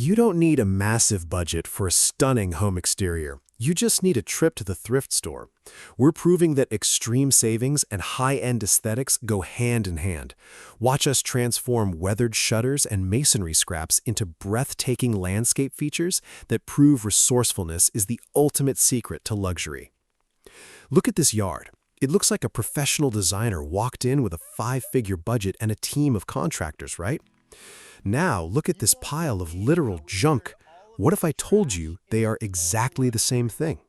You don't need a massive budget for a stunning home exterior. You just need a trip to the thrift store. We're proving that extreme savings and high-end aesthetics go hand in hand. Watch us transform weathered shutters and masonry scraps into breathtaking landscape features that prove resourcefulness is the ultimate secret to luxury. Look at this yard. It looks like a professional designer walked in with a five-figure budget and a team of contractors, right? Now, look at this pile of literal junk. What if I told you they are exactly the same thing?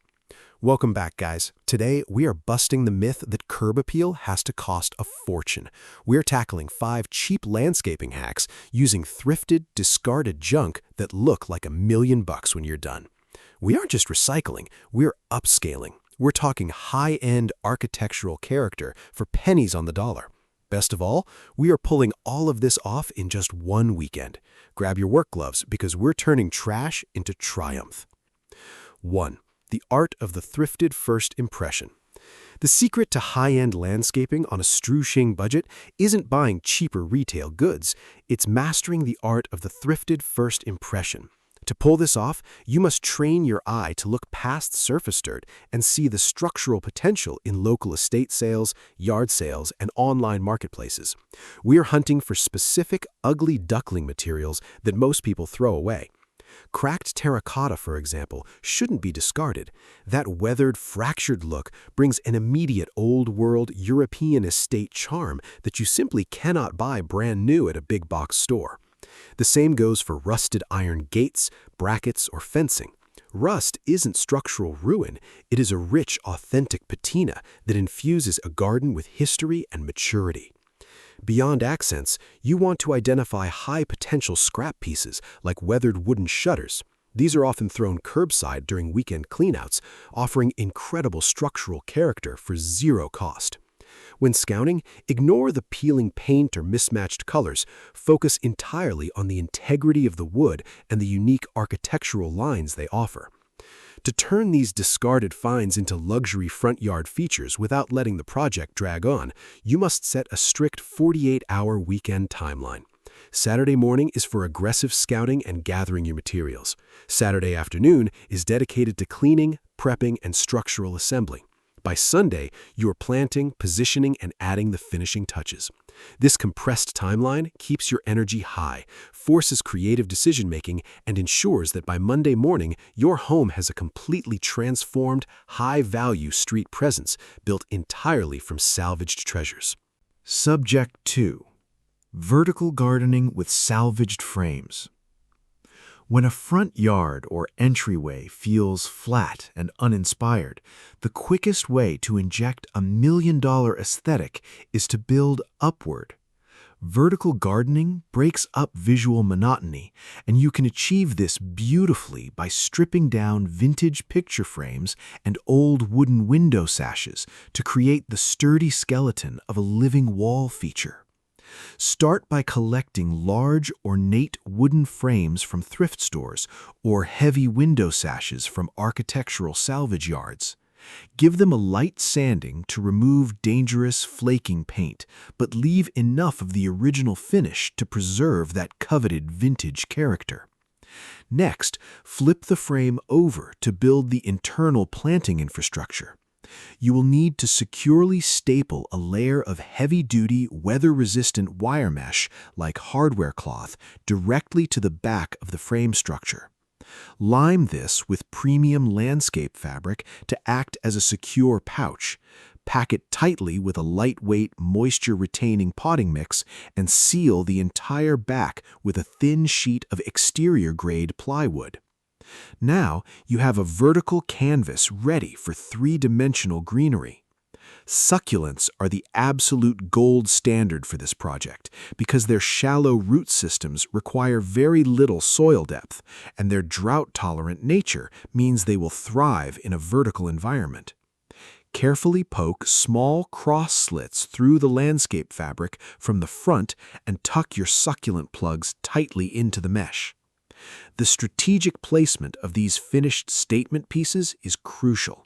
Welcome back, guys. Today, we are busting the myth that curb appeal has to cost a fortune. We're tackling 5 cheap landscaping hacks using thrifted, discarded junk that look like $1,000,000 when you're done. We aren't just recycling, we're upscaling. We're talking high-end architectural character for pennies on the dollar. Best of all, we are pulling all of this off in just one weekend. Grab your work gloves because we're turning trash into triumph. 1. The art of the thrifted first impression. The secret to high-end landscaping on a shoestring budget isn't buying cheaper retail goods, it's mastering the art of the thrifted first impression. To pull this off, you must train your eye to look past surface dirt and see the structural potential in local estate sales, yard sales, and online marketplaces. We are hunting for specific, ugly duckling materials that most people throw away. Cracked terracotta, for example, shouldn't be discarded. That weathered, fractured look brings an immediate old-world European estate charm that you simply cannot buy brand new at a big-box store. The same goes for rusted iron gates, brackets, or fencing. Rust isn't structural ruin, it is a rich, authentic patina that infuses a garden with history and maturity. Beyond accents, you want to identify high-potential scrap pieces like weathered wooden shutters. These are often thrown curbside during weekend cleanouts, offering incredible structural character for zero cost. When scouting, ignore the peeling paint or mismatched colors. Focus entirely on the integrity of the wood and the unique architectural lines they offer. To turn these discarded finds into luxury front yard features without letting the project drag on, you must set a strict 48-hour weekend timeline. Saturday morning is for aggressive scouting and gathering your materials. Saturday afternoon is dedicated to cleaning, prepping, and structural assembly. By Sunday, you are planting, positioning, and adding the finishing touches. This compressed timeline keeps your energy high, forces creative decision-making, and ensures that by Monday morning, your home has a completely transformed, high-value street presence built entirely from salvaged treasures. Subject 2. Vertical gardening with salvaged frames. When a front yard or entryway feels flat and uninspired, the quickest way to inject a $1,000,000 aesthetic is to build upward. Vertical gardening breaks up visual monotony, and you can achieve this beautifully by stripping down vintage picture frames and old wooden window sashes to create the sturdy skeleton of a living wall feature. Start by collecting large, ornate wooden frames from thrift stores or heavy window sashes from architectural salvage yards. Give them a light sanding to remove dangerous, flaking paint, but leave enough of the original finish to preserve that coveted vintage character. Next, flip the frame over to build the internal planting infrastructure. You will need to securely staple a layer of heavy-duty, weather-resistant wire mesh like hardware cloth directly to the back of the frame structure. Lime this with premium landscape fabric to act as a secure pouch. Pack it tightly with a lightweight, moisture-retaining potting mix and seal the entire back with a thin sheet of exterior-grade plywood. Now you have a vertical canvas ready for 3-dimensional greenery. Succulents are the absolute gold standard for this project because their shallow root systems require very little soil depth, and their drought-tolerant nature means they will thrive in a vertical environment. Carefully poke small cross slits through the landscape fabric from the front and tuck your succulent plugs tightly into the mesh. The strategic placement of these finished statement pieces is crucial.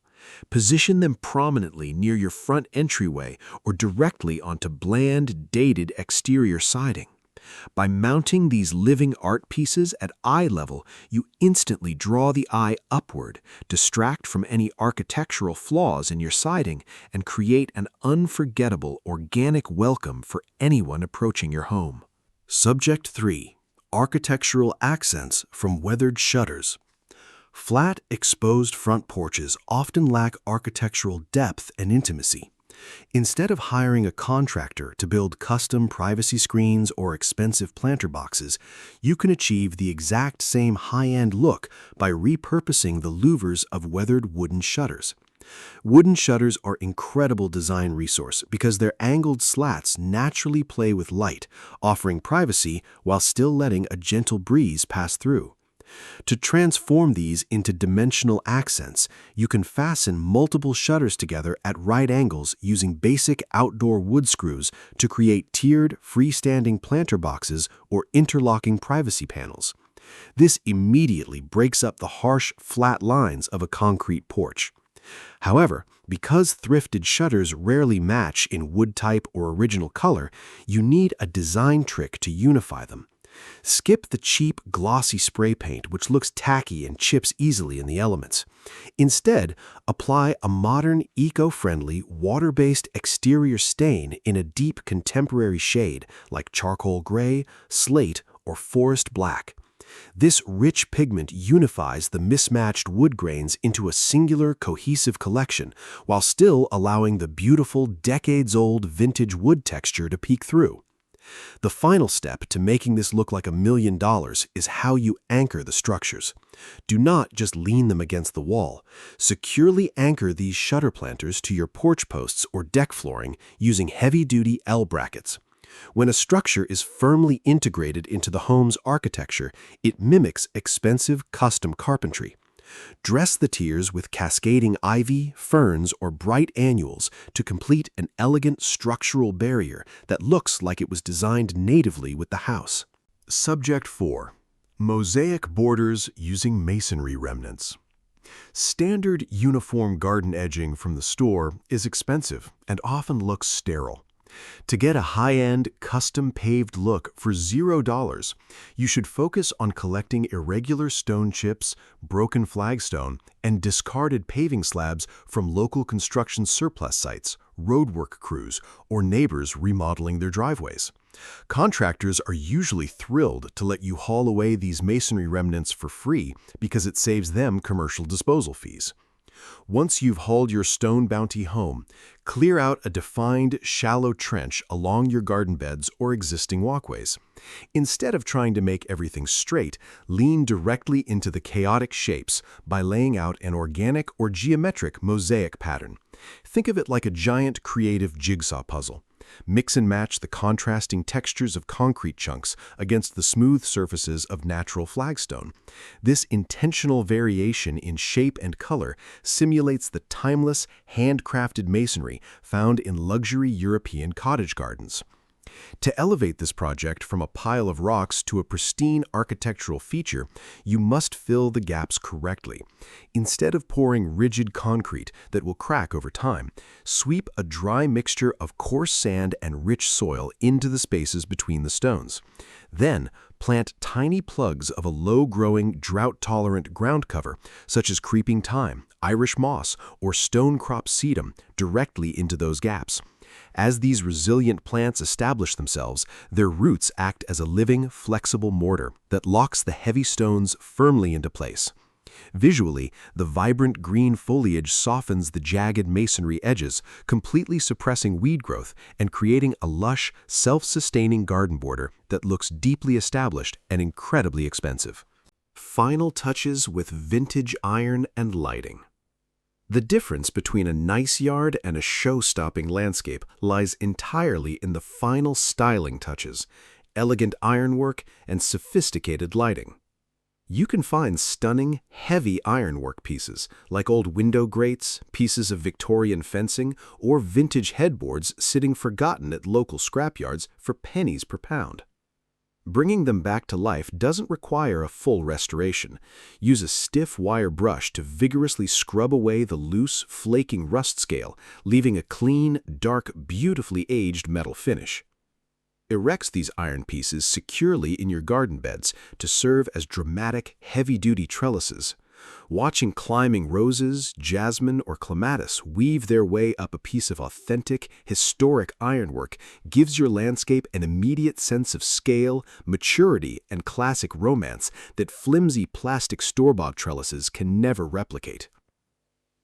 Position them prominently near your front entryway or directly onto bland, dated exterior siding. By mounting these living art pieces at eye level, you instantly draw the eye upward, distract from any architectural flaws in your siding, and create an unforgettable organic welcome for anyone approaching your home. Subject 3. Architectural accents from weathered shutters. Flat, exposed front porches often lack architectural depth and intimacy. Instead of hiring a contractor to build custom privacy screens or expensive planter boxes, you can achieve the exact same high-end look by repurposing the louvers of weathered wooden shutters. Wooden shutters are an incredible design resource because their angled slats naturally play with light, offering privacy while still letting a gentle breeze pass through. To transform these into dimensional accents, you can fasten multiple shutters together at right angles using basic outdoor wood screws to create tiered, freestanding planter boxes or interlocking privacy panels. This immediately breaks up the harsh, flat lines of a concrete porch. However, because thrifted shutters rarely match in wood type or original color, you need a design trick to unify them. Skip the cheap, glossy spray paint, which looks tacky and chips easily in the elements. Instead, apply a modern, eco-friendly, water-based exterior stain in a deep contemporary shade like charcoal gray, slate, or forest black. This rich pigment unifies the mismatched wood grains into a singular, cohesive collection, while still allowing the beautiful, decades-old vintage wood texture to peek through. The final step to making this look like $1 million is how you anchor the structures. Do not just lean them against the wall. Securely anchor these shutter planters to your porch posts or deck flooring using heavy-duty L brackets. When a structure is firmly integrated into the home's architecture, it mimics expensive custom carpentry. Dress the tiers with cascading ivy, ferns, or bright annuals to complete an elegant structural barrier that looks like it was designed natively with the house. Subject 4. Mosaic borders using masonry remnants. Standard uniform garden edging from the store is expensive and often looks sterile. To get a high-end, custom-paved look for $0, you should focus on collecting irregular stone chips, broken flagstone, and discarded paving slabs from local construction surplus sites, roadwork crews, or neighbors remodeling their driveways. Contractors are usually thrilled to let you haul away these masonry remnants for free because it saves them commercial disposal fees. Once you've hauled your stone bounty home, clear out a defined, shallow trench along your garden beds or existing walkways. Instead of trying to make everything straight, lean directly into the chaotic shapes by laying out an organic or geometric mosaic pattern. Think of it like a giant creative jigsaw puzzle. Mix and match the contrasting textures of concrete chunks against the smooth surfaces of natural flagstone. This intentional variation in shape and color simulates the timeless, handcrafted masonry found in luxury European cottage gardens. To elevate this project from a pile of rocks to a pristine architectural feature, you must fill the gaps correctly. Instead of pouring rigid concrete that will crack over time, sweep a dry mixture of coarse sand and rich soil into the spaces between the stones. Then, plant tiny plugs of a low-growing, drought-tolerant ground cover, such as creeping thyme, Irish moss, or stone crop sedum, directly into those gaps. As these resilient plants establish themselves, their roots act as a living, flexible mortar that locks the heavy stones firmly into place. Visually, the vibrant green foliage softens the jagged masonry edges, completely suppressing weed growth and creating a lush, self-sustaining garden border that looks deeply established and incredibly expensive. Final touches with vintage iron and lighting. The difference between a nice yard and a show-stopping landscape lies entirely in the final styling touches, elegant ironwork, and sophisticated lighting. You can find stunning, heavy ironwork pieces, like old window grates, pieces of Victorian fencing, or vintage headboards sitting forgotten at local scrapyards for pennies per pound. Bringing them back to life doesn't require a full restoration. Use a stiff wire brush to vigorously scrub away the loose, flaking rust scale, leaving a clean, dark, beautifully aged metal finish. erects these iron pieces securely in your garden beds to serve as dramatic, heavy-duty trellises. Watching climbing roses, jasmine, or clematis weave their way up a piece of authentic, historic ironwork gives your landscape an immediate sense of scale, maturity, and classic romance that flimsy plastic store-bought trellises can never replicate.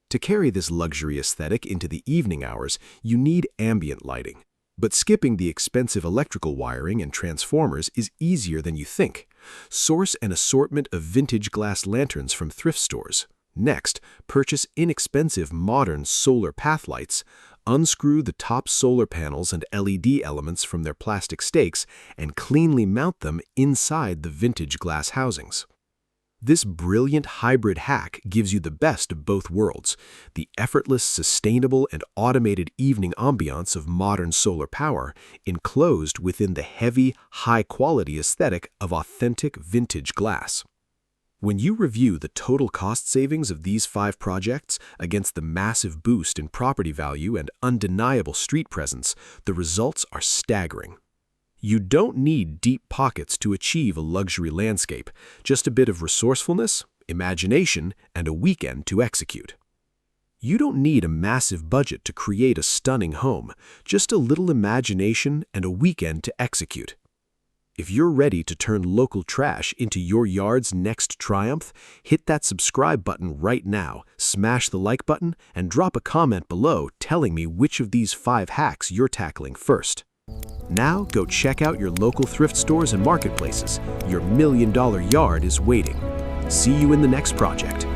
To carry this luxury aesthetic into the evening hours, you need ambient lighting. But skipping the expensive electrical wiring and transformers is easier than you think. Source an assortment of vintage glass lanterns from thrift stores. Next, purchase inexpensive modern solar path lights, unscrew the top solar panels and LED elements from their plastic stakes, and cleanly mount them inside the vintage glass housings. This brilliant hybrid hack gives you the best of both worlds, the effortless, sustainable, and automated evening ambiance of modern solar power, enclosed within the heavy, high-quality aesthetic of authentic vintage glass. When you review the total cost savings of these 5 projects against the massive boost in property value and undeniable street presence, the results are staggering. You don't need deep pockets to achieve a luxury landscape, just a bit of resourcefulness, imagination, and a weekend to execute. You don't need a massive budget to create a stunning home, just a little imagination and a weekend to execute. If you're ready to turn local trash into your yard's next triumph, hit that subscribe button right now, smash the like button, and drop a comment below telling me which of these 5 hacks you're tackling first. Now go check out your local thrift stores and marketplaces. Your $1 million yard is waiting. See you in the next project.